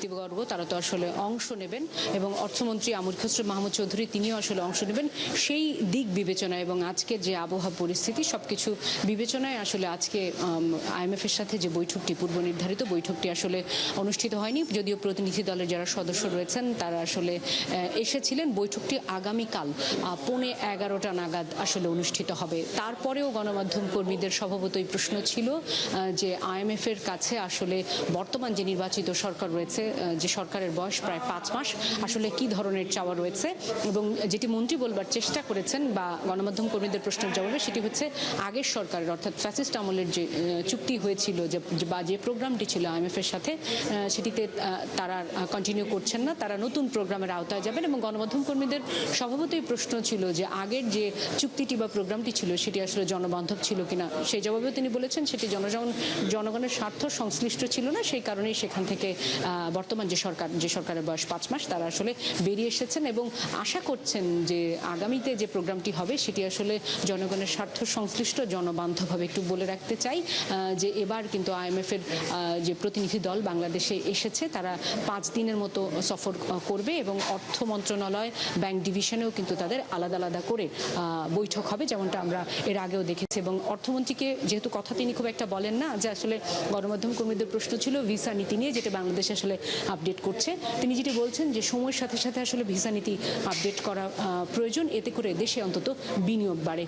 অতিথিবর্গ তারা তো আসলে অংশ নেবেন এবং অর্থমন্ত্রী আমর খসরু মাহমুদ চৌধুরী তিনিও আসলে অংশ নেবেন সেই দিক বিবেচনায় এবং আজকে যে আবহাওয়া পরিস্থিতি সবকিছু বিবেচনায় আসলে আজকে IMF এর সাথে যে বৈঠকটি পূর্ব নির্ধারিত বৈঠকটি আসলে অনুষ্ঠিত হয়নি, যদিও প্রতিনিধি দলের যারা সদস্য রয়েছেন তারা আসলে এসেছিলেন। বৈঠকটি আগামীকাল 11:15 নাগাদ আসলে অনুষ্ঠিত হবে। তারপরেও গণমাধ্যম কর্মীদের স্বভাবতই প্রশ্ন ছিল যে IMF এর কাছে আসলে বর্তমান যে নির্বাচিত সরকার রয়েছে, যে সরকারের বয়স প্রায় 5 মাস, আসলে কি ধরনের চাওয়া রয়েছে। এবং যেটি মন্ত্রী বলবার চেষ্টা করেছেন বা গণমাধ্যম কর্মীদের প্রশ্নের জবাবে সেটি হচ্ছে আগের সরকারের অর্থাৎ ফ্যাসিস্ট আমলের যে চুক্তি হয়েছিল বা যে প্রোগ্রামটি ছিল IMF এর সাথে, সেটিতে তারা কন্টিনিউ করছেন না, তারা নতুন প্রোগ্রামের আওতায় যাবেন। এবং গণমাধ্যম কর্মীদের স্বভাবতই প্রশ্ন ছিল যে আগের যে চুক্তিটি বা প্রোগ্রামটি ছিল সেটি আসলে জনবান্ধব ছিল কিনা। সেই জবাবেও তিনি বলেছেন সেটি জনগণের স্বার্থ সংশ্লিষ্ট ছিল না, সেই কারণেই সেখান থেকে বর্তমান যে সরকারের বয়স 5 মাস তারা আসলে বেরিয়ে এসেছেন এবং আশা করছেন যে আগামীতে যে প্রোগ্রামটি হবে সেটি আসলে জনগণের স্বার্থ সংশ্লিষ্ট জনবান্ধব হবে। একটু বলে রাখতে চাই যে এবার কিন্তু IMF এর যে প্রতিনিধি দল বাংলাদেশে এসেছে, তারা 5 দিনের মতো সফর করবে এবং অর্থ মন্ত্রণালয় ব্যাংক ডিভিশনেও কিন্তু তাদের আলাদা আলাদা করে বৈঠক হবে, যেমনটা আমরা এর আগেও দেখেছি। এবং অর্থমন্ত্রীকে যেহেতু কথা তিনি খুব একটা বলেন না, যে আসলে গণমাধ্যম কর্মীদের প্রশ্ন ছিল ভিসা নীতি নিয়ে, যেটা বাংলাদেশ আসলে আপডেট করছে, তিনি যেটি বলছেন যে সময়ের সাথে সাথে আসলে ভিসা নীতি আপডেট করা প্রয়োজন, এতে করে দেশে অন্তত বিনিয়োগ বাড়ে।